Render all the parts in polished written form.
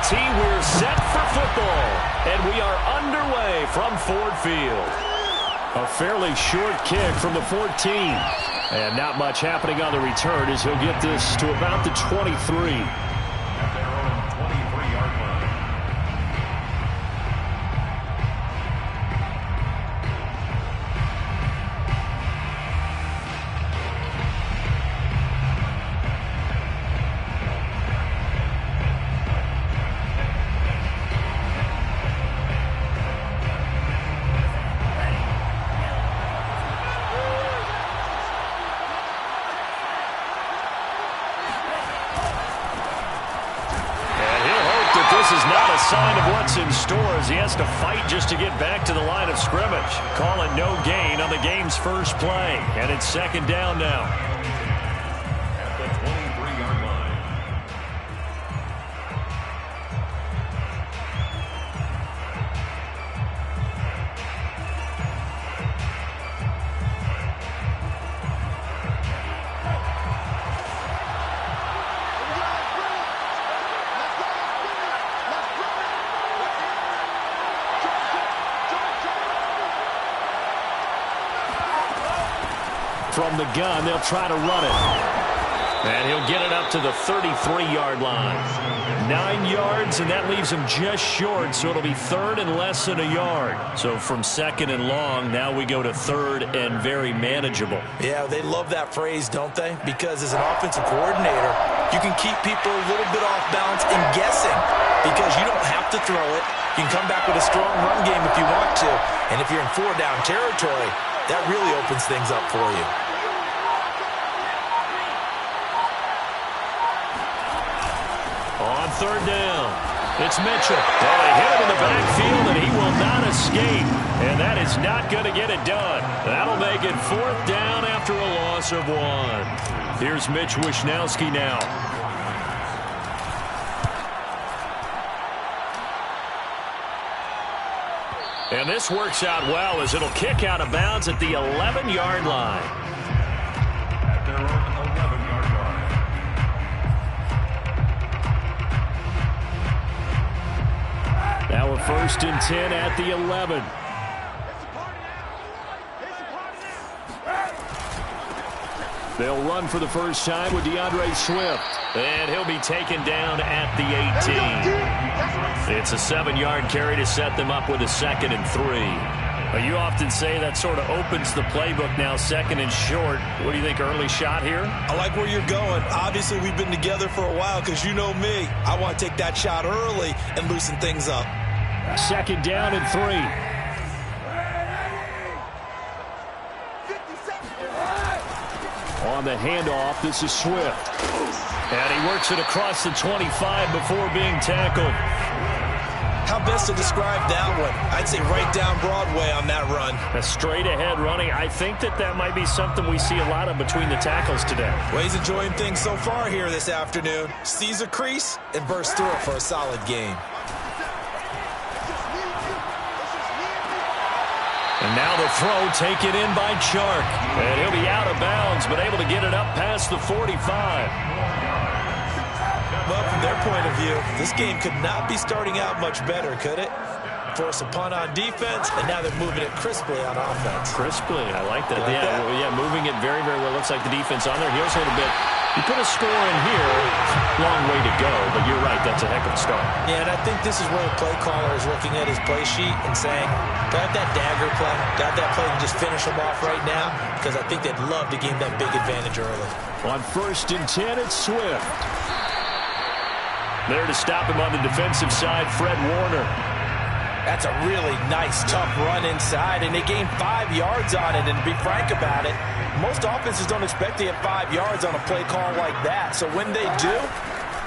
Tee, we're set for football. And we are underway from Ford Field. A fairly short kick from the 14. And not much happening on the return as he'll get this to about the 23. This is not a sign of what's in store as he has to fight just to get back to the line of scrimmage. Call it no gain on the game's first play. And it's second down now. At the 23-yard line. From the gun, they'll try to run it. And he'll get it up to the 33-yard line. 9 yards, and that leaves him just short, so it'll be third and less than a yard. So from second and long, now we go to third and very manageable. Yeah, they love that phrase, don't they? Because as an offensive coordinator, you can keep people a little bit off balance and guessing because you don't have to throw it. You can come back with a strong run game if you want to. And if you're in four-down territory, that really opens things up for you. On third down, it's Mitchell. Oh, they hit him in the backfield, and he will not escape. And that is not going to get it done. That'll make it fourth down after a loss of 1. Here's Mitch Wishnowsky now. And this works out well as it'll kick out of bounds at the 11-yard line. At their own 11-yard line. Now a first and 10 at the 11. They'll run for the first time with DeAndre Swift. And he'll be taken down at the 18. It's a 7-yard carry to set them up with a 2nd and 3. You often say that sort of opens the playbook now, 2nd and short. What do you think, early shot here? I like where you're going. Obviously, we've been together for a while because you know me. I want to take that shot early and loosen things up. 2nd down and 3. On the handoff, this is Swift. And he works it across the 25 before being tackled. How best to describe that one? I'd say right down Broadway on that run. A straight-ahead running. I think that might be something we see a lot of between the tackles today. Well, he's enjoying things so far here this afternoon. Sees a crease and bursts through it for a solid game. And now the throw taken in by Chark. And he'll be out of bounds, but able to get it up past the 45. Well, from their point of view, this game could not be starting out much better, could it? Force a punt on defense, and now they're moving it crisply on offense. Crisply, I like that. Yeah, moving it very, very well. Looks like the defense on their heels a little bit. You put a score in here, long way to go, but you're right, that's a heck of a start. Yeah, and I think this is where the play caller is looking at his play sheet and saying, got that dagger play, got that play to just finish them off right now, because I think they'd love to gain that big advantage early. On 1st and 10, it's Swift. There to stop him on the defensive side, Fred Warner. That's a really nice, tough run inside, and they gained 5 yards on it. And to be frank about it, most offenses don't expect to get 5 yards on a play call like that. So when they do,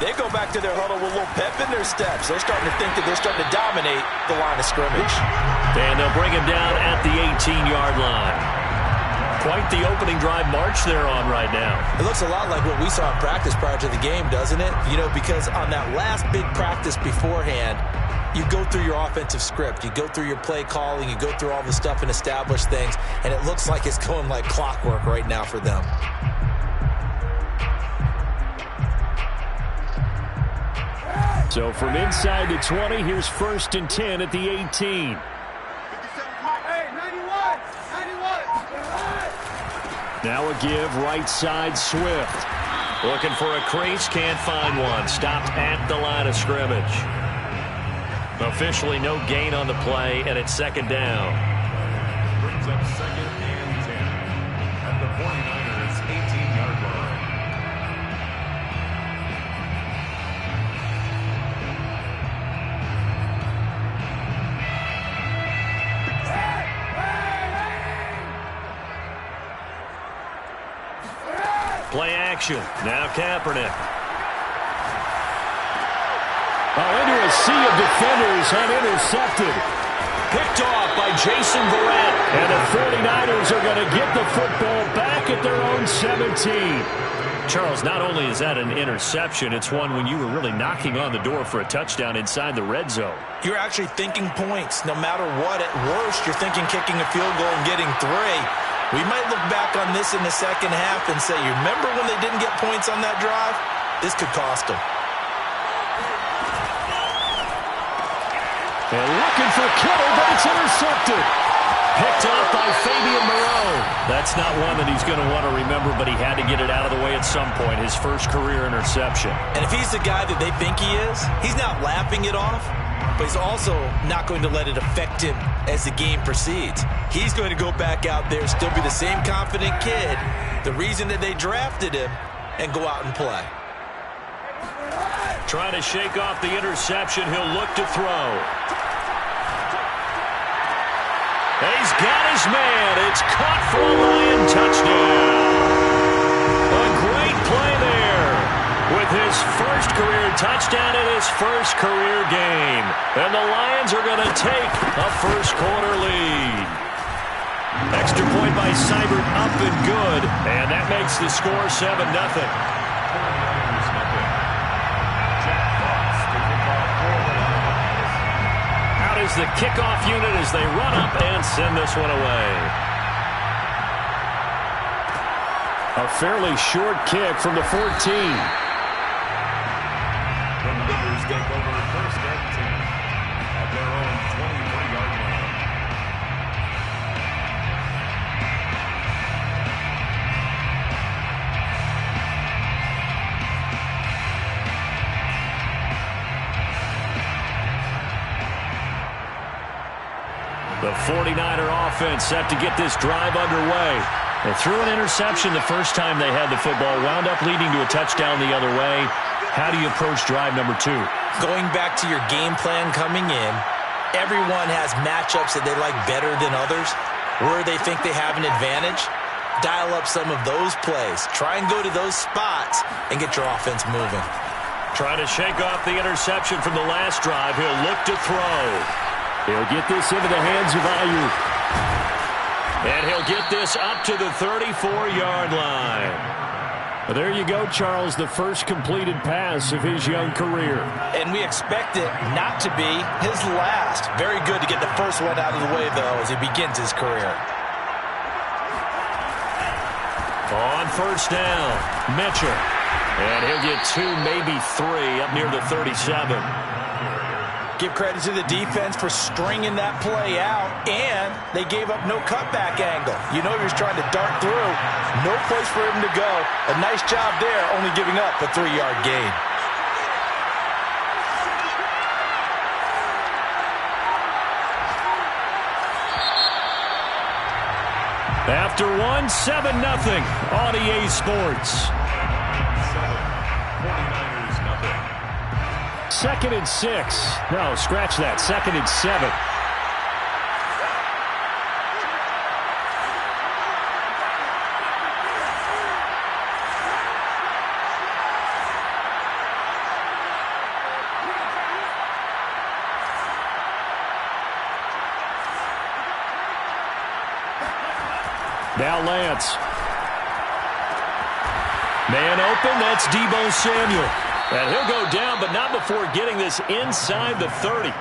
they go back to their huddle with a little pep in their steps. They're starting to think that they're starting to dominate the line of scrimmage. And they'll bring him down at the 18-yard line. Quite the opening drive march they're on right now. It looks a lot like what we saw in practice prior to the game, doesn't it? You know, because on that last big practice beforehand, you go through your offensive script, you go through your play calling, you go through all the stuff and establish things, and it looks like it's going like clockwork right now for them. So from inside the 20, here's 1st and 10 at the 18. Now a give right side Swift. Looking for a crease, can't find one. Stopped at the line of scrimmage. Officially no gain on the play, and it's 2nd down. Brings up 2nd and 10 at the 49ers 18-yard line. Play action. Now Kaepernick. Into a sea of defenders and intercepted. Picked off by Jason Verrett. And the 49ers are going to get the football back at their own 17. Charles, not only is that an interception, it's one when you were really knocking on the door for a touchdown inside the red zone. You're actually thinking points. No matter what, at worst, you're thinking kicking a field goal and getting 3. We might look back on this in the second half and say, you remember when they didn't get points on that drive? This could cost them. And looking for Kittle, but it's intercepted. Picked off by Fabian Moreau. That's not one that he's going to want to remember, but he had to get it out of the way at some point. His first career interception. And if he's the guy that they think he is, he's not laughing it off, but he's also not going to let it affect him as the game proceeds. He's going to go back out there, still be the same confident kid, the reason that they drafted him, and go out and play. Trying to shake off the interception. He'll look to throw. He's got his man. It's caught for a Lion touchdown. A great play there with his first career touchdown in his first career game. And the Lions are going to take a first-quarter lead. Extra point by Seibert up and good. And that makes the score 7-0. Is the kickoff unit as they run up and send this one away. A fairly short kick from the 14. The Raiders take over 1st and 10 at their own 23-yard line. The 49er offense set to get this drive underway. They threw an interception the first time they had the football, wound up leading to a touchdown the other way. How do you approach drive number 2? Going back to your game plan coming in, everyone has matchups that they like better than others, where they think they have an advantage. Dial up some of those plays. Try and go to those spots and get your offense moving. Trying to shake off the interception from the last drive. He'll look to throw. He'll get this into the hands of Ayuk. And he'll get this up to the 34-yard line. Well, there you go, Charles, the first completed pass of his young career. And we expect it not to be his last. Very good to get the first one out of the way, though, as he begins his career. On first down, Mitchell. And he'll get 2, maybe 3, up near the 37. Give credit to the defense for stringing that play out, and they gave up no cutback angle. You know he was trying to dart through. No place for him to go. A nice job there, only giving up a 3-yard gain. After 7-0 on EA Sports. 2nd and 6. No, scratch that. 2nd and 7. Now Lance. Man open, that's Deebo Samuel. And he'll go down, but not before getting this inside the 30.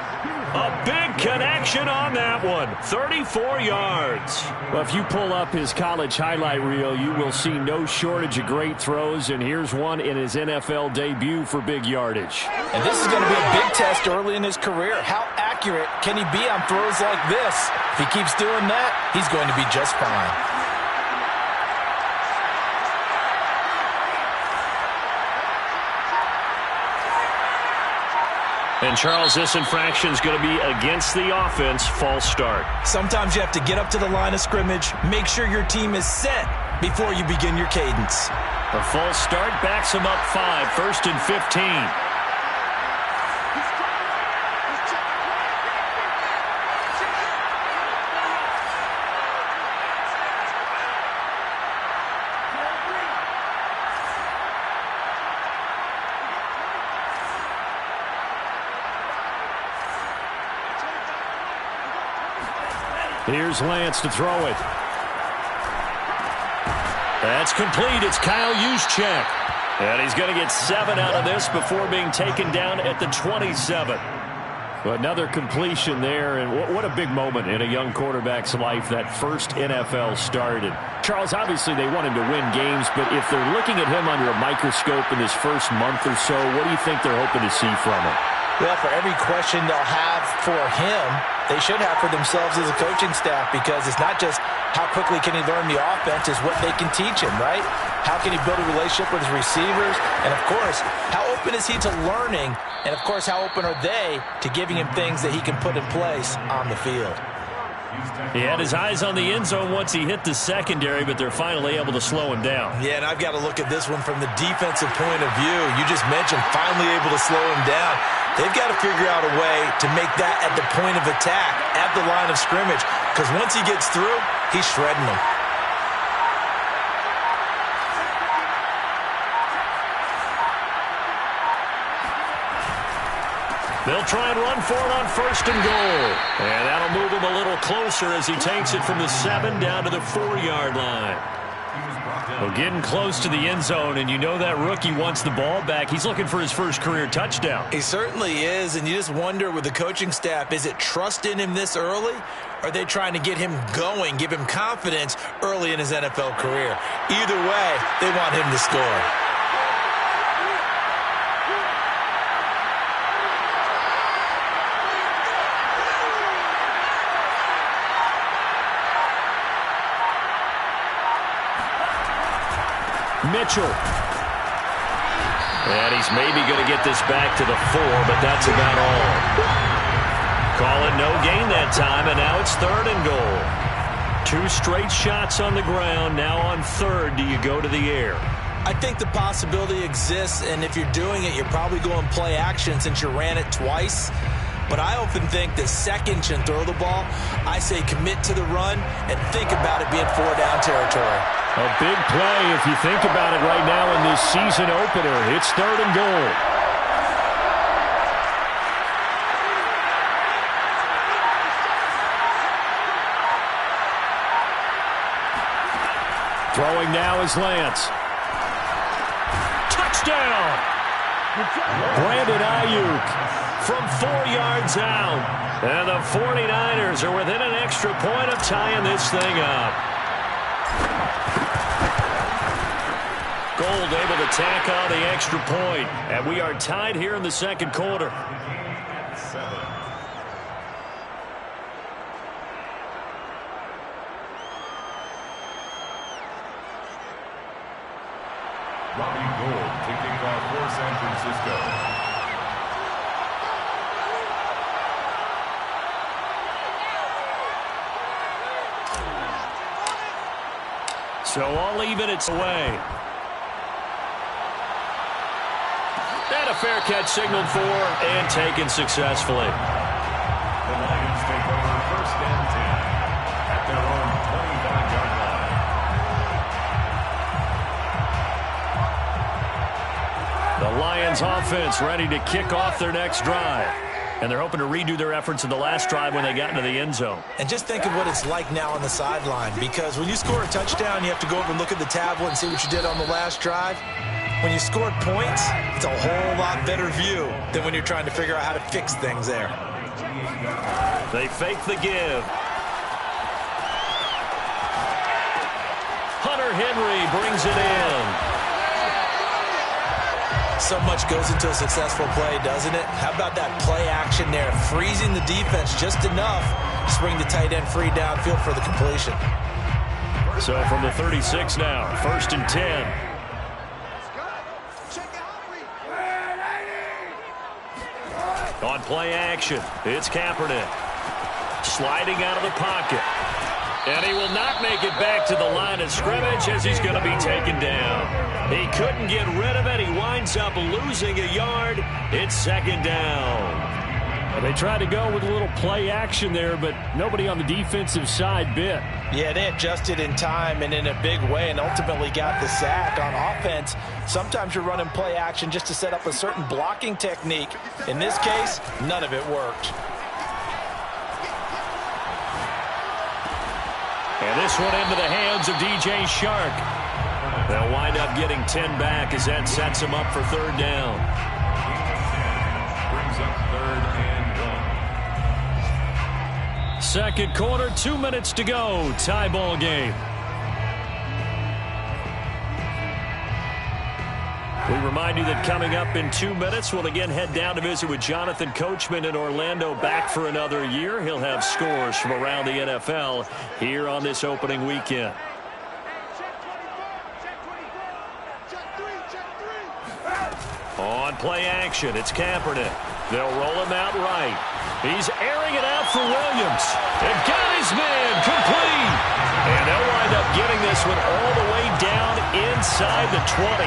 A big connection on that one. 34 yards. Well, if you pull up his college highlight reel, you will see no shortage of great throws, and here's one in his NFL debut for big yardage. And this is going to be a big test early in his career. How accurate can he be on throws like this? If he keeps doing that, he's going to be just fine. And, Charles, this infraction is going to be against the offense. False start. Sometimes you have to get up to the line of scrimmage, make sure your team is set before you begin your cadence. A false start backs him up 5, 1st and 15. Here's Lance to throw it. That's complete. It's Kyle Juszczyk. And he's going to get 7 out of this before being taken down at the 27. Another completion there, and what a big moment in a young quarterback's life, that first NFL start. And Charles, obviously they want him to win games, but if they're looking at him under a microscope in his first month or so, what do you think they're hoping to see from him? Well, for every question they'll have for him, they should have for themselves as a coaching staff, because it's not just how quickly can he learn the offense, it's what they can teach him, right? How can he build a relationship with his receivers? And, of course, how open is he to learning? And, of course, how open are they to giving him things that he can put in place on the field? He had his eyes on the end zone once he hit the secondary, but they're finally able to slow him down. Yeah, and I've got to look at this one from the defensive point of view. You just mentioned finally able to slow him down. They've got to figure out a way to make that at the point of attack, at the line of scrimmage, because once he gets through, he's shredding them. They'll try and run for it on 1st and goal. And that'll move him a little closer as he takes it from the 7 down to the 4-yard line. Well, getting close to the end zone, and you know that rookie wants the ball back. He's looking for his first career touchdown. He certainly is, and you just wonder with the coaching staff, is it trust in him this early? Or are they trying to get him going, give him confidence early in his NFL career? Either way, they want him to score. Mitchell. And he's maybe going to get this back to the 4, but that's about all. Call it no gain that time, and now it's 3rd and goal. 2 straight shots on the ground. Now on 3rd, do you go to the air? I think the possibility exists, and if you're doing it, you're probably going play action since you ran it twice. But I often think that seconds and throw the ball, I say commit to the run and think about it being 4-down territory. A big play if you think about it right now in this season opener. It's 3rd and goal. Throwing now is Lance. Touchdown! Brandon Ayuk from 4 yards out. And the 49ers are within an extra point of tying this thing up. Gold able to tack on the extra point. And we are tied here in the 2nd quarter. 7. Robbie Gould to kick off for San Francisco. So all even, it's away. And a fair catch signaled for and taken successfully. The Lions take over 1st and 10 at their own 25-yard line. The Lions offense ready to kick off their next drive. And they're hoping to redo their efforts in the last drive when they got into the end zone. And just think of what it's like now on the sideline, because when you score a touchdown, you have to go over and look at the tablet and see what you did on the last drive. When you scored points, it's a whole lot better view than when you're trying to figure out how to fix things there. They fake the give. Hunter Henry brings it in. So much goes into a successful play, doesn't it? How about that play action there? Freezing the defense just enough to bring the tight end free downfield for the completion. So from the 36 now, 1st and 10. On play action, it's Kaepernick. Sliding out of the pocket. And he will not make it back to the line of scrimmage as he's going to be taken down. He couldn't get rid of it. He winds up losing a yard. It's 2nd down. Well, they tried to go with a little play action there, but nobody on the defensive side bit. Yeah, they adjusted in time and in a big way and ultimately got the sack. On offense, sometimes you're running play action just to set up a certain blocking technique. In this case, none of it worked. And this one into the hands of DJ Shark. They'll wind up getting 10 back as that sets them up for 3rd down. Brings up 3rd and 1. Second quarter, 2 minutes to go. Tie ball game. We remind you that coming up in 2 minutes, we'll again head down to visit with Jonathan Coachman in Orlando, back for another year. He'll have scores from around the NFL here on this opening weekend. On play action, it's Kaepernick. They'll roll him out right. He's airing it out for Williams. And got his man complete. And they'll wind up getting this one all the way down inside the 20.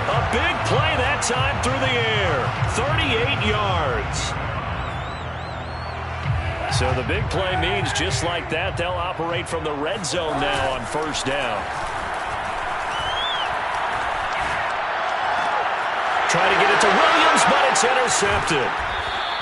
A big play that time through the air. 38 yards. So the big play means just like that, they'll operate from the red zone now on 1st down. Try to get it to Williams, but it's intercepted.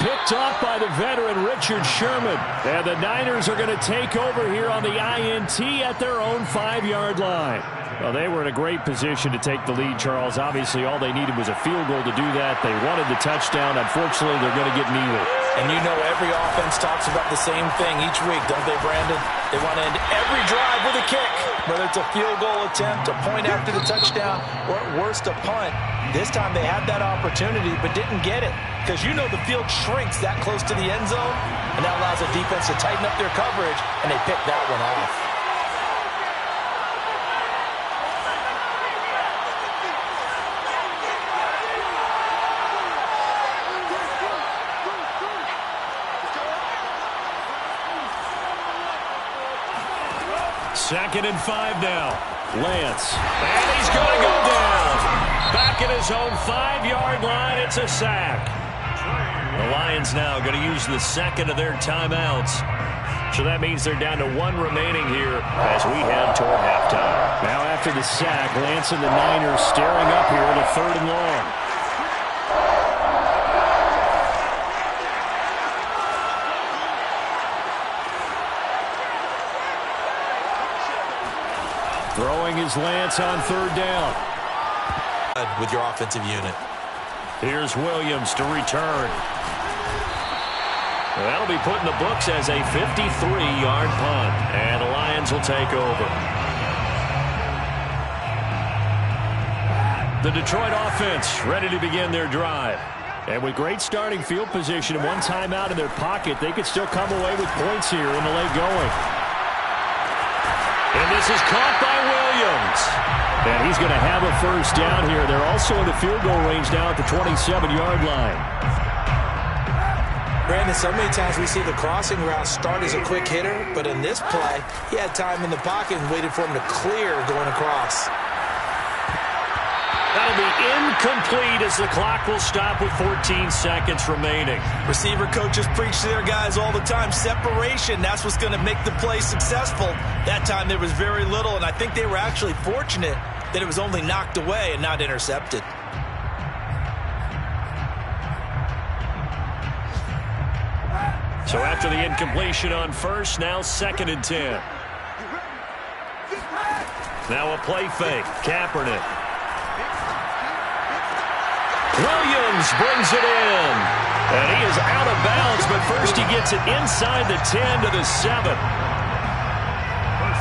Picked off by the veteran Richard Sherman. And the Niners are going to take over here on the INT at their own 5-yard line. Well, they were in a great position to take the lead, Charles. Obviously, all they needed was a field goal to do that. They wanted the touchdown. Unfortunately, they're going to get neither. And you know every offense talks about the same thing each week, don't they, Brandon? They want to end every drive with a kick, whether it's a field goal attempt, a point after the touchdown, or at worst, a punt. This time they had that opportunity but didn't get it because you know the field shrinks that close to the end zone, and that allows the defense to tighten up their coverage, and they picked that one off. Second and 5 now. Lance. And he's going to go down. Back at his own 5-yard line. It's a sack. The Lions now going to use the second of their timeouts. So that means they're down to 1 remaining here as we head toward halftime. Now after the sack, Lance and the Niners staring up here at a 3rd and long. Throwing his Lance on 3rd down. With your offensive unit. Here's Williams to return. That'll be put in the books as a 53-yard punt. And the Lions will take over. The Detroit offense ready to begin their drive. And with great starting field position and 1 timeout in their pocket, they could still come away with points here in the late going. And this is caught by Williams. And he's going to have a 1st down here. They're also in the field goal range now at the 27-yard line. Brandon, so many times we see the crossing route start as a quick hitter, but in this play, he had time in the pocket and waited for him to clear going across. That'll be incomplete as the clock will stop with 14 seconds remaining. Receiver coaches preach to their guys all the time. Separation, that's what's going to make the play successful. That time there was very little, and I think they were actually fortunate that it was only knocked away and not intercepted. So after the incompletion on 1st, now 2nd and 10. Now a play fake. Kaepernick. Williams brings it in. And he is out of bounds, but first he gets it inside the 10 to the 7.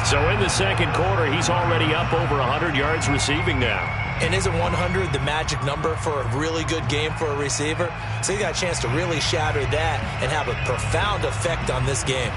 So in the second quarter, he's already up over 100 yards receiving now. And isn't 100 the magic number for a really good game for a receiver? So he got a chance to really shatter that and have a profound effect on this game.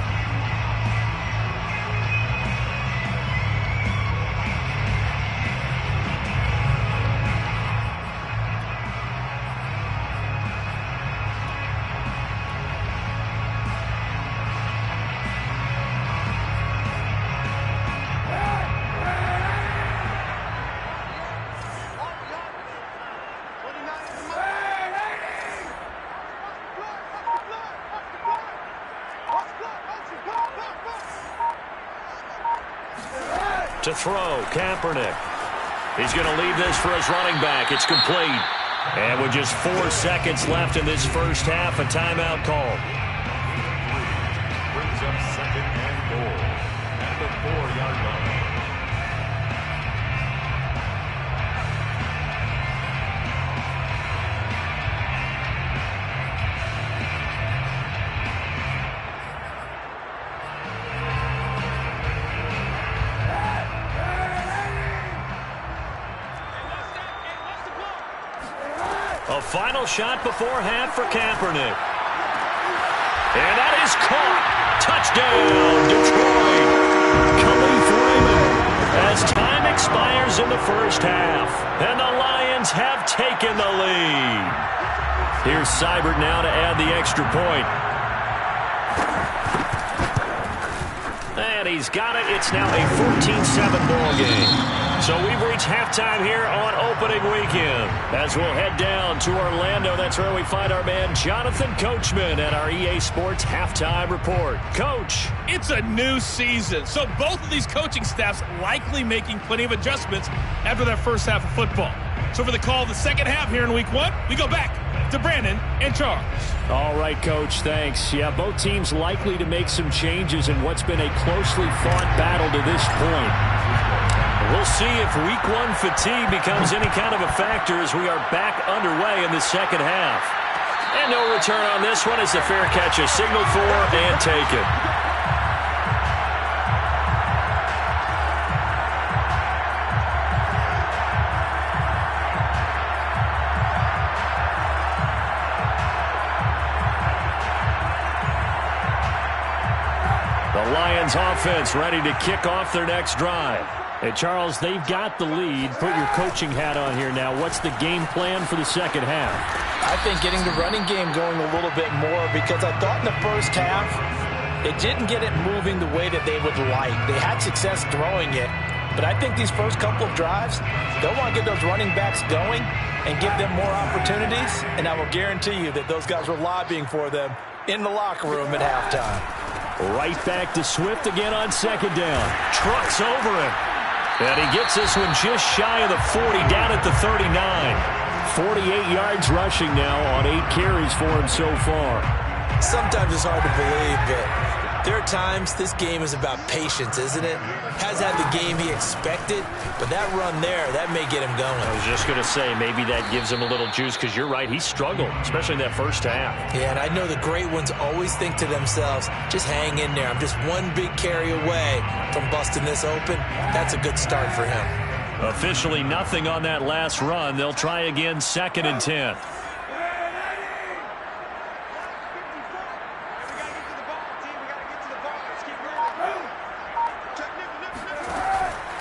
To throw, Kaepernick. He's going to leave this for his running back. It's complete. And with just 4 seconds left in this first half, a timeout called. Brings up second and goal at the 4-yard line. A final shot before half for Kaepernick. And that is caught. Touchdown, Detroit. Khalif Raymond as time expires in the first half. And the Lions have taken the lead. Here's Seibert now to add the extra point. And he's got it. It's now a 14-7 ball game. So we've reached halftime here on opening weekend. As we'll head down to Orlando, that's where we find our man Jonathan Coachman at our EA Sports Halftime Report. Coach. It's a new season, so both of these coaching staffs likely making plenty of adjustments after that first half of football. So for the call of the second half here in Week 1, we go back to Brandon and Charles. All right, Coach, thanks. Yeah, both teams likely to make some changes in what's been a closely fought battle to this point. We'll see if Week 1 fatigue becomes any kind of a factor as we are back underway in the second half. And no return on this one as the fair catch is signaled for and taken. The Lions offense ready to kick off their next drive. Hey, Charles, they've got the lead. Put your coaching hat on here now. What's the game plan for the second half? I think getting the running game going a little bit more because I thought in the first half it didn't get it moving the way that they would like. They had success throwing it, but I think these first couple of drives, they'll want to get those running backs going and give them more opportunities, and I will guarantee you that those guys were lobbying for them in the locker room at halftime. Right back to Swift again on second down. Trucks over him. And he gets this one just shy of the 40, down at the 39. 48 yards rushing now on 8 carries for him so far. Sometimes it's hard to believe, but there are times this game is about patience, isn't it? Has had the game he expected, but that run there, that may get him going. I was just going to say, maybe that gives him a little juice, because you're right, he struggled, especially in that first half. Yeah, and I know the great ones always think to themselves, just hang in there. I'm just one big carry away from busting this open. That's a good start for him. Officially nothing on that last run. They'll try again, 2nd and 10.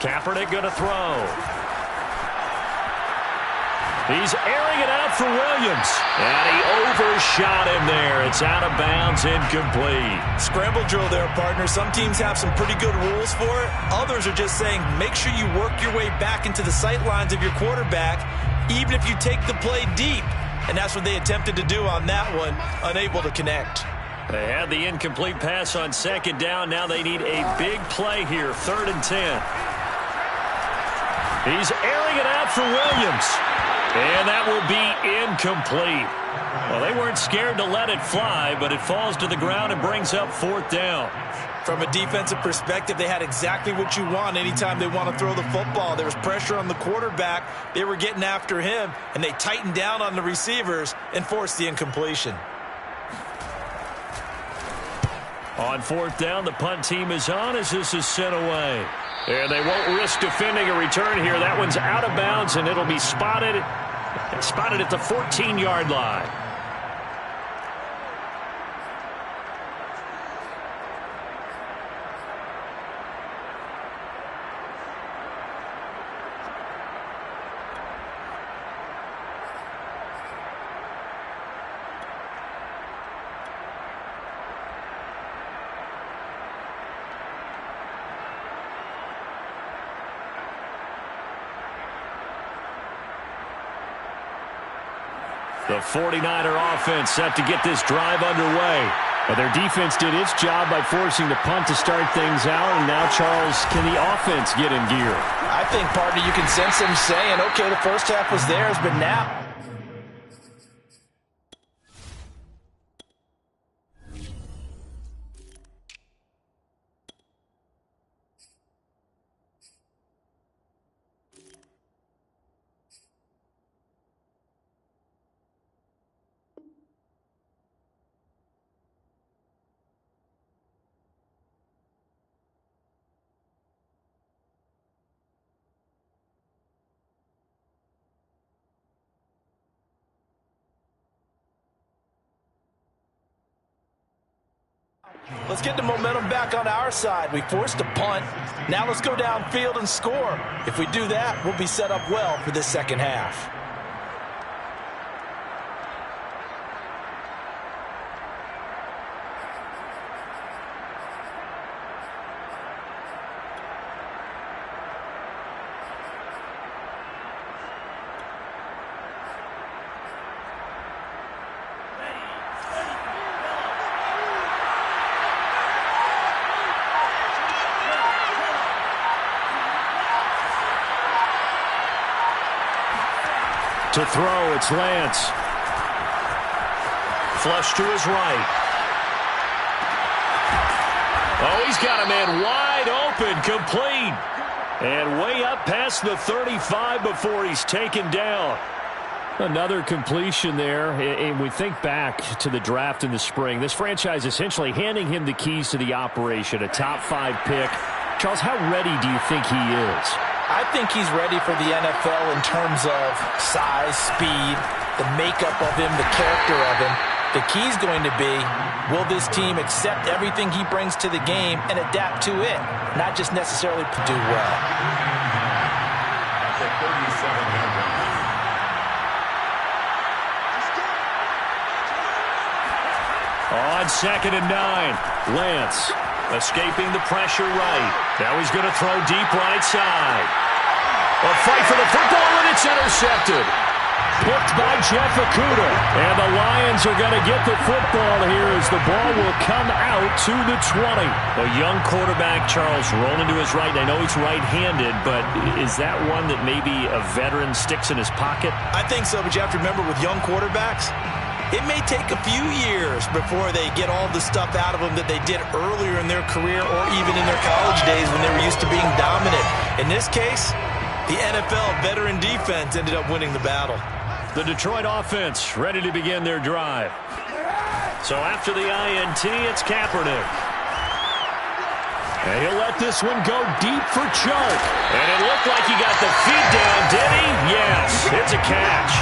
Kaepernick going to throw. He's airing it out for Williams. And he overshot him there. It's out of bounds, incomplete. Scramble drill there, partner. Some teams have some pretty good rules for it. Others are just saying, make sure you work your way back into the sight lines of your quarterback, even if you take the play deep. And that's what they attempted to do on that one, unable to connect. They had the incomplete pass on second down. Now they need a big play here, 3rd and 10. He's airing it out for Williams. And that will be incomplete. Well, they weren't scared to let it fly, but it falls to the ground and brings up 4th down. From a defensive perspective, they had exactly what you want anytime they want to throw the football. There was pressure on the quarterback. They were getting after him, and they tightened down on the receivers and forced the incompletion. On fourth down, the punt team is on as this is sent away. And they won't risk defending a return here. That one's out of bounds, and it'll be spotted at the 14-yard line. The 49er offense set to get this drive underway. Well, their defense did its job by forcing the punt to start things out, and now, Charles, can the offense get in gear? I think, partner, you can sense them saying, okay, the first half was theirs, but now... Let's get the momentum back on our side. We forced a punt. Now let's go downfield and score. If we do that, we'll be set up well for this second half. To throw, it's Lance. Flush to his right. Oh, he's got a man wide open, complete. And way up past the 35 before he's taken down. Another completion there. And we think back to the draft in the spring. This franchise essentially handing him the keys to the operation, a top 5 pick. Charles, how ready do you think he is? I think he's ready for the NFL in terms of size, speed, the makeup of him, the character of him. The key's going to be, will this team accept everything he brings to the game and adapt to it, not just necessarily do well. At the 37-yard line. On 2nd and 9, Lance escaping the pressure right. Now he's going to throw deep right side. A fight for the football, and it's intercepted. Picked by Jeff Okudah. And the Lions are going to get the football here as the ball will come out to the 20. A young quarterback, Charles, rolling to his right. I know he's right-handed, but is that one that maybe a veteran sticks in his pocket? I think so, but you have to remember with young quarterbacks, it may take a few years before they get all the stuff out of them that they did earlier in their career or even in their college days when they were used to being dominant. In this case, the NFL veteran defense ended up winning the battle. The Detroit offense ready to begin their drive. So after the INT, it's Kaepernick. And he'll let this one go deep for Chark. And it looked like he got the feet down, did he? Yes, it's a catch.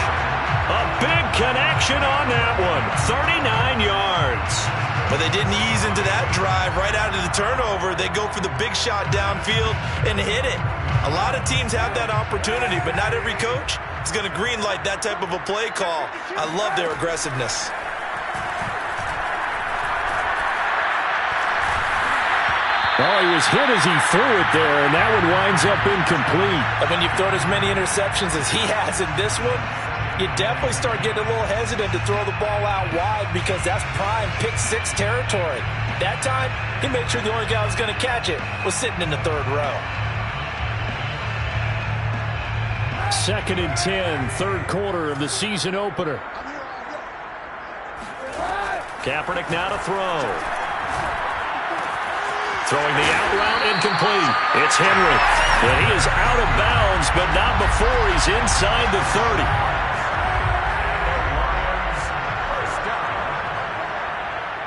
A big connection on that one. 39 yards. But they didn't ease into that drive right out of the turnover. They go for the big shot downfield and hit it. A lot of teams have that opportunity, but not every coach is going to greenlight that type of a play call. I love their aggressiveness. Well, he was hit as he threw it there, and that one winds up incomplete. And when you've thrown as many interceptions as he has in this one, you definitely start getting a little hesitant to throw the ball out wide because that's prime pick 6 territory. That time, he made sure the only guy who was going to catch it was sitting in the 3rd row. 2nd and 10, 3rd quarter of the season opener. Kaepernick now to throw. Throwing the out route incomplete. It's Henry. And he is out of bounds, but not before he's inside the 30.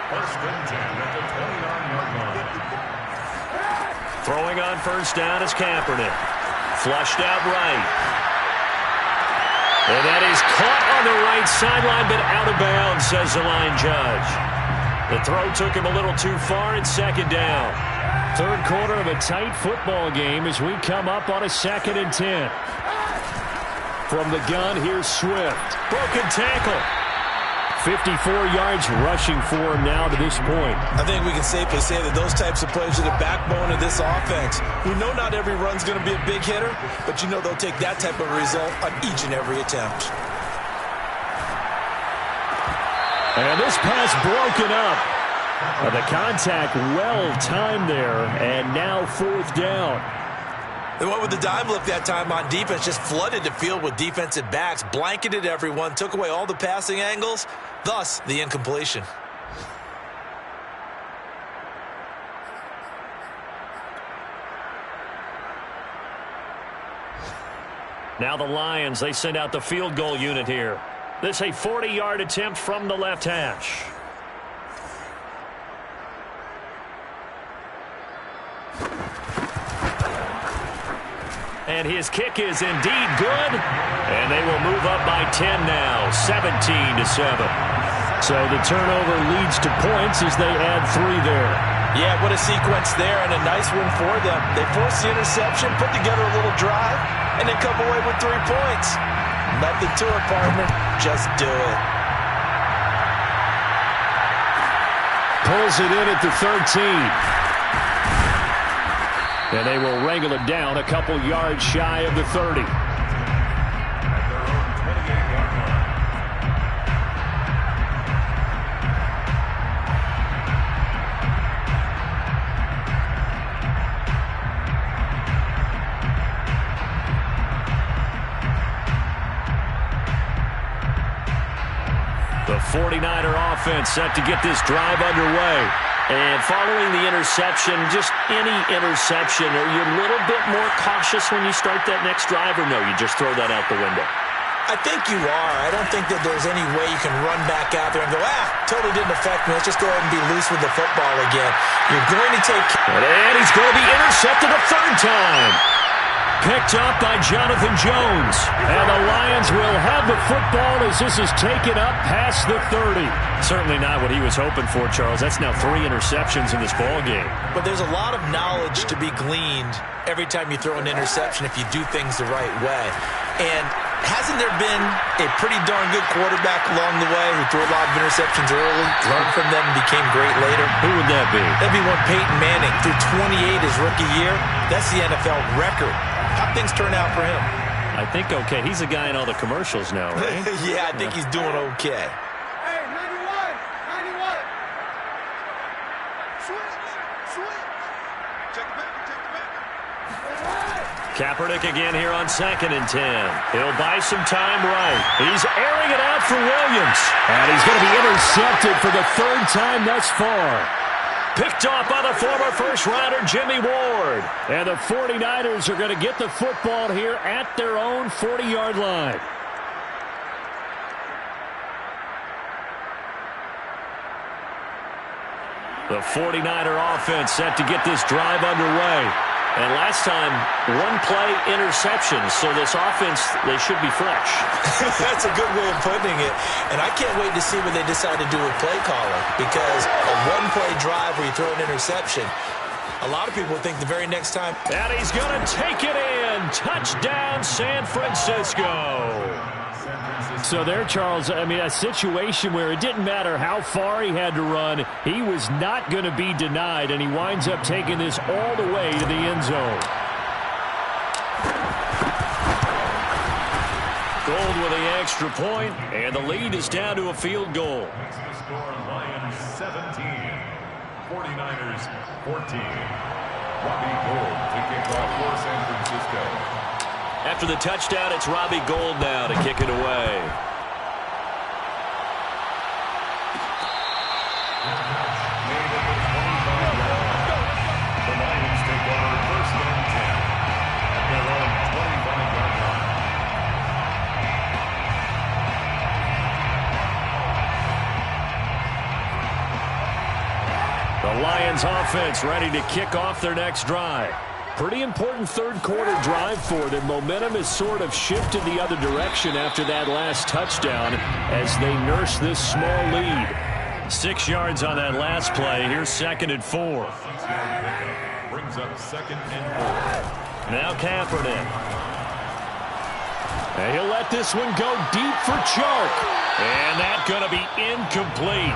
First and 10 at the 29. Throwing on first down is Kaepernick. Flushed out right. And that is caught on the right sideline, but out of bounds, says the line judge. The throw took him a little too far. It's second down. Third quarter of a tight football game as we come up on a 2nd and 10. From the gun, here's Swift. Broken tackle. 54 yards rushing for him now to this point. I think we can safely say that those types of plays are the backbone of this offense. We know not every run's going to be a big hitter, but you know they'll take that type of result on each and every attempt. And this pass broken up. The contact well timed there, and now 4th down. They went with the dime look that time on defense, just flooded the field with defensive backs, blanketed everyone, took away all the passing angles, thus the incompletion. Now the Lions, they send out the field goal unit here. This a 40-yard attempt from the left hash. And his kick is indeed good. And they will move up by 10 now, 17-7. So the turnover leads to points as they add 3 there. Yeah, what a sequence there, and a nice one for them. They forced the interception, put together a little drive, and then come away with 3 points. Nothing to it, partner. Just do it. Pulls it in at the 13. And they will wrangle it down a couple yards shy of the 30. The 49er offense set to get this drive underway. And following the interception, just any interception, are you a little bit more cautious when you start that next drive, or no, you just throw that out the window? I think you are. I don't think that there's any way you can run back out there and go, totally didn't affect me. Let's just go ahead and be loose with the football again. You're going to take... And he's going to be intercepted a 3rd time. Picked up by Jonathan Jones. And the Lions will have the football as this is taken up past the 30. Certainly not what he was hoping for, Charles. That's now 3 interceptions in this ball game. But there's a lot of knowledge to be gleaned every time you throw an interception if you do things the right way. And hasn't there been a pretty darn good quarterback along the way who threw a lot of interceptions early, learned from them, and became great later? Who would that be? That'd be one Peyton Manning. Threw 28 his rookie year. That's the NFL record. How'd things turn out for him? I think okay. He's a guy in all the commercials now, right? Yeah, I think he's doing okay. Hey, 91. Switch. Check the back. Kaepernick again here on 2nd and 10. He'll buy some time right. He's airing it out for Williams. And he's going to be intercepted for the 3rd time thus far. Picked off by the former first-rounder Jimmy Ward. And the 49ers are going to get the football here at their own 40-yard line. The 49er offense set to get this drive underway. And last time, 1-play interception. So this offense, they should be fresh. That's a good way of putting it. And I can't wait to see what they decide to do with play calling. Because a 1-play drive where you throw an interception, a lot of people think the very next time. And he's going to take it in. Touchdown, San Francisco. So there, Charles, I mean, a situation where it didn't matter how far he had to run. He was not going to be denied, and he winds up taking this all the way to the end zone. Gold with the extra point, and the lead is down to a field goal. The score, Lions 17, 49ers 14. Robbie Gould to kick off for San Francisco. After the touchdown, it's Robbie Gould now to kick it away. The Lions take over 1st and 10 at their own 25-yard line. The Lions Lions offense ready to kick off their next drive. Pretty important third quarter drive for them. Momentum has sort of shifted the other direction after that last touchdown as they nurse this small lead. 6 yards on that last play. Here's 2nd and 4. Brings up 2nd and 4. Now Kaepernick. And he'll let this one go deep for Chark. And that's going to be incomplete.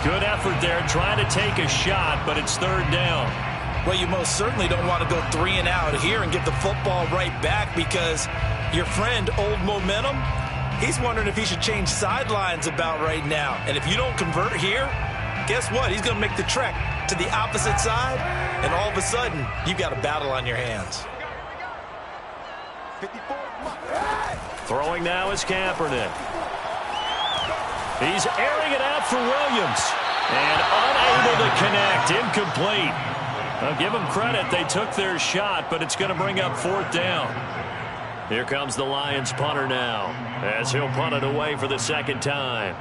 Good effort there trying to take a shot, but it's 3rd down. Well, you most certainly don't want to go 3 and out here and give the football right back because your friend, Old Momentum, he's wondering if he should change sidelines about right now. And if you don't convert here, guess what? He's going to make the trek to the opposite side, and all of a sudden, you've got a battle on your hands. Throwing now is Kaepernick. He's airing it out for Williams. And unable to connect. Incomplete. I'll give them credit. They took their shot, but it's going to bring up 4th down. Here comes the Lions punter now as he'll punt it away for the 2nd time.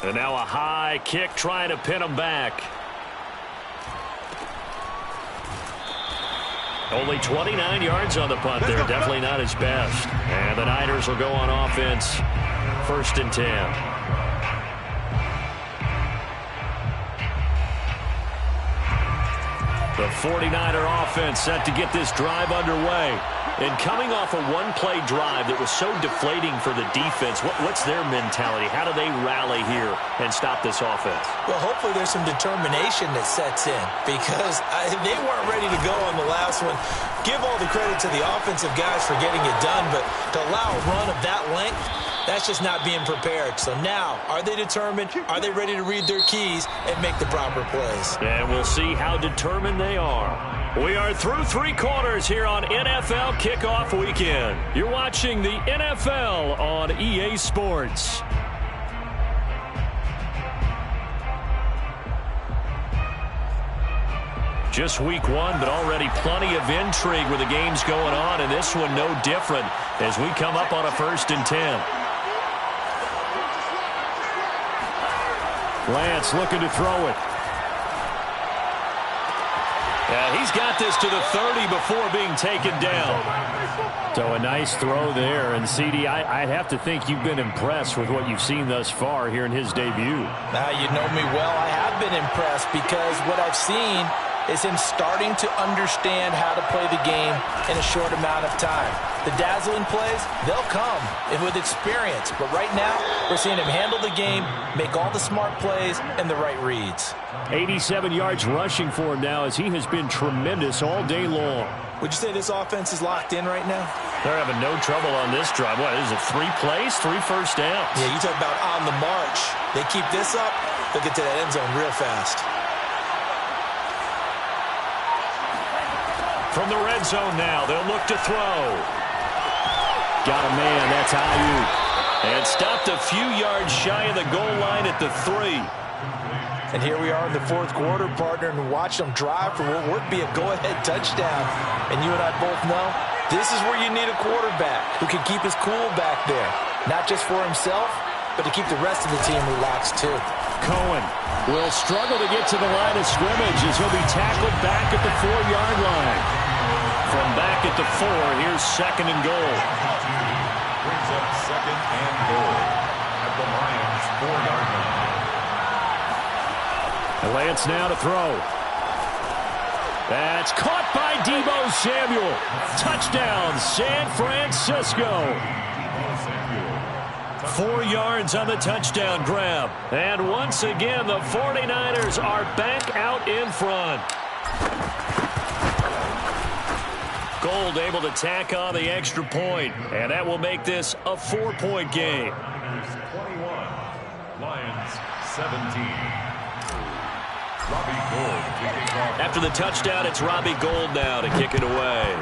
And now a high kick trying to pin him back. Only 29 yards on the punt there. Definitely not his best. And the Niners will go on offense. 1st and 10. The 49er offense set to get this drive underway. And coming off a one-play drive that was so deflating for the defense, what's their mentality? How do they rally here and stop this offense? Well, hopefully there's some determination that sets in because they weren't ready to go on the last one. Give all the credit to the offensive guys for getting it done, but to allow a run of that length, that's just not being prepared. So now, are they determined? Are they ready to read their keys and make the proper plays? And we'll see how determined they are. We are through 3 quarters here on NFL Kickoff Weekend. You're watching the NFL on EA Sports. Just week 1, but already plenty of intrigue with the games going on, and this one no different as we come up on a 1st and 10. Lance looking to throw it. Yeah, he's got this to the 30 before being taken down. So a nice throw there. And, CD, I'd have to think you've been impressed with what you've seen thus far here in his debut. Now, you know me well. I have been impressed because what I've seen is him starting to understand how to play the game in a short amount of time. The dazzling plays, they'll come with experience. But right now, we're seeing him handle the game, make all the smart plays, and the right reads. 87 yards rushing for him now as he has been tremendous all day long. Would you say this offense is locked in right now? They're having no trouble on this drive. What, is it 3 plays, 3 first downs? Yeah, you talk about on the march. They keep this up, they'll get to that end zone real fast. From the red zone now, they'll look to throw. Got a man, that's Ayuk. And stopped a few yards shy of the goal line at the 3. And here we are in the 4th quarter, partner, and watch them drive for what would be a go-ahead touchdown. And you and I both know this is where you need a quarterback who can keep his cool back there. Not just for himself, but to keep the rest of the team relaxed too. Cohen will struggle to get to the line of scrimmage as he'll be tackled back at the 4-yard line. From back at the 4, here's 2nd and goal. Brings up 2nd and goal at the Lions' 4-yard line. Lance now to throw. That's caught by Deebo Samuel. Touchdown, San Francisco. 4 yards on the touchdown grab. And once again, the 49ers are back out in front. Gold able to tack on the extra point, and that will make this a 4-point game. 21, Lions 17. Robbie Gould kicking off. After the touchdown, it's Robbie Gould now to kick it away.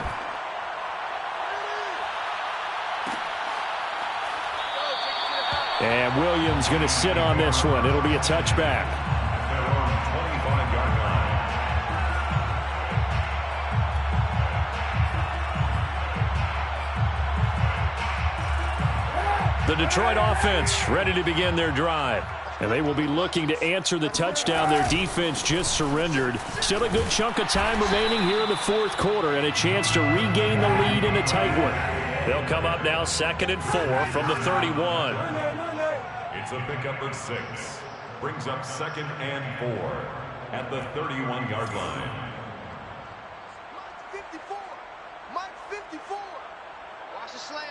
And Williams going to sit on this one. It'll be a touchback. Their own 25-yard line. The Detroit offense ready to begin their drive. And they will be looking to answer the touchdown their defense just surrendered. Still a good chunk of time remaining here in the fourth quarter and a chance to regain the lead in a tight one. They'll come up now 2nd and 4 from the 31. It's a pickup of 6. Brings up 2nd and 4 at the 31-yard line. Mike 54. Mike 54. Watch the slant.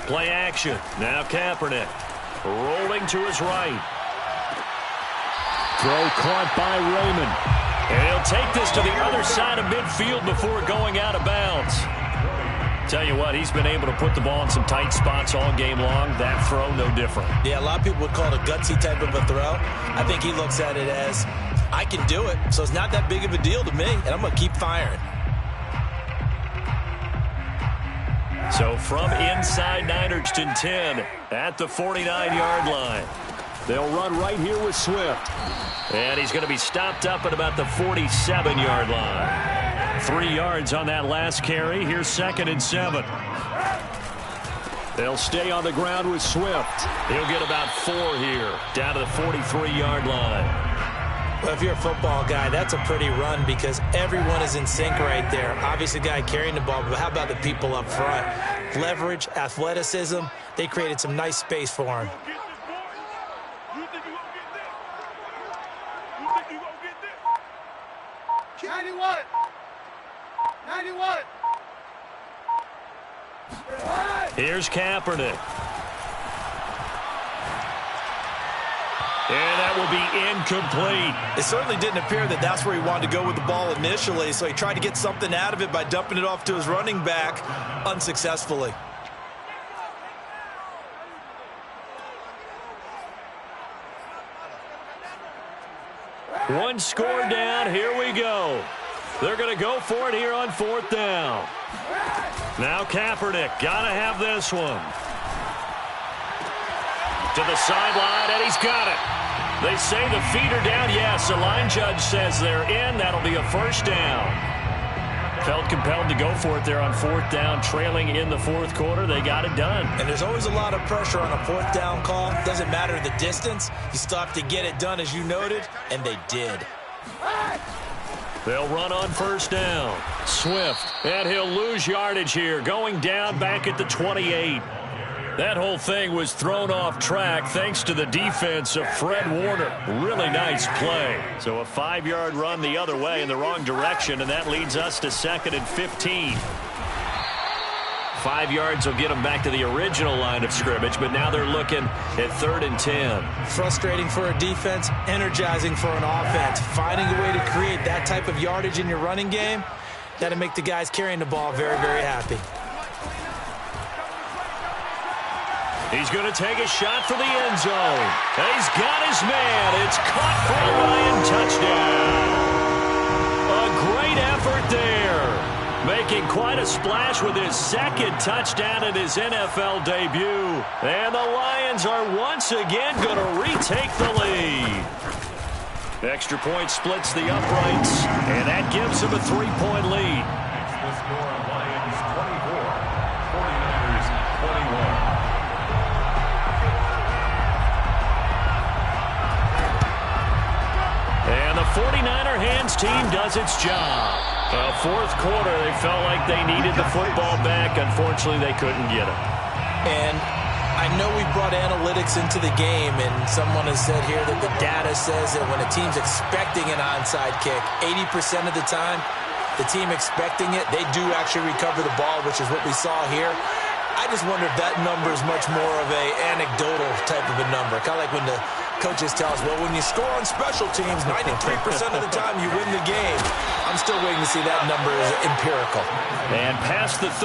Play action. Now Kaepernick. Rolling to his right. Throw caught by Raymond. And he'll take this to the other side of midfield before going out of bounds. Tell you what, he's been able to put the ball in some tight spots all game long. That throw, no different. Yeah, a lot of people would call it a gutsy type of a throw. I think he looks at it as, I can do it, so it's not that big of a deal to me, and I'm going to keep firing. So from inside Niners 10 at the 49-yard line. They'll run right here with Swift. And he's going to be stopped up at about the 47-yard line. 3 yards on that last carry. Here's 2nd and 7. They'll stay on the ground with Swift. He'll get about 4 here, down to the 43-yard line. Well, if you're a football guy, that's a pretty run because everyone is in sync right there. Obviously, the guy carrying the ball, but how about the people up front? Leverage, athleticism, they created some nice space for him. 91. 91. Here's Kaepernick. And that will be incomplete. It certainly didn't appear that that's where he wanted to go with the ball initially, so he tried to get something out of it by dumping it off to his running back unsuccessfully. One score down. Here we go. They're going to go for it here on 4th down. Now Kaepernick. Got to have this one. To the sideline, and he's got it. They say the feet are down. Yes, the line judge says they're in. That'll be a first down. Felt compelled to go for it there on 4th down, trailing in the 4th quarter. They got it done. And there's always a lot of pressure on a 4th down call. Doesn't matter the distance. You still have to get it done, as you noted, and they did. They'll run on 1st down. Swift, and he'll lose yardage here, going down back at the 28. That whole thing was thrown off track thanks to the defense of Fred Warner. Really nice play. So a 5-yard run the other way in the wrong direction, and that leads us to 2nd and 15. 5 yards will get them back to the original line of scrimmage, but now they're looking at 3rd and 10. Frustrating for a defense, energizing for an offense. Finding a way to create that type of yardage in your running game, that'll make the guys carrying the ball very, very happy. He's going to take a shot for the end zone. And he's got his man. It's caught for a Lion touchdown. A great effort there. Making quite a splash with his 2nd touchdown in his NFL debut. And the Lions are once again going to retake the lead. Extra point splits the uprights, and that gives them a 3-point lead. It's the score, Lions 24, 49ers 21. And the 49er hands team does its job. 4th quarter, they felt like they needed the football back. Unfortunately, they couldn't get it. And I know we brought analytics into the game, and someone has said here that the data says that when a team's expecting an onside kick, 80% of the time, the team expecting it, they do actually recover the ball, which is what we saw here. I just wonder if that number is much more of a anecdotal type of a number. Kind of like when the coaches tell us, well, when you score on special teams, 93% of the time you win the game. I'm still waiting to see that number as empirical. And past the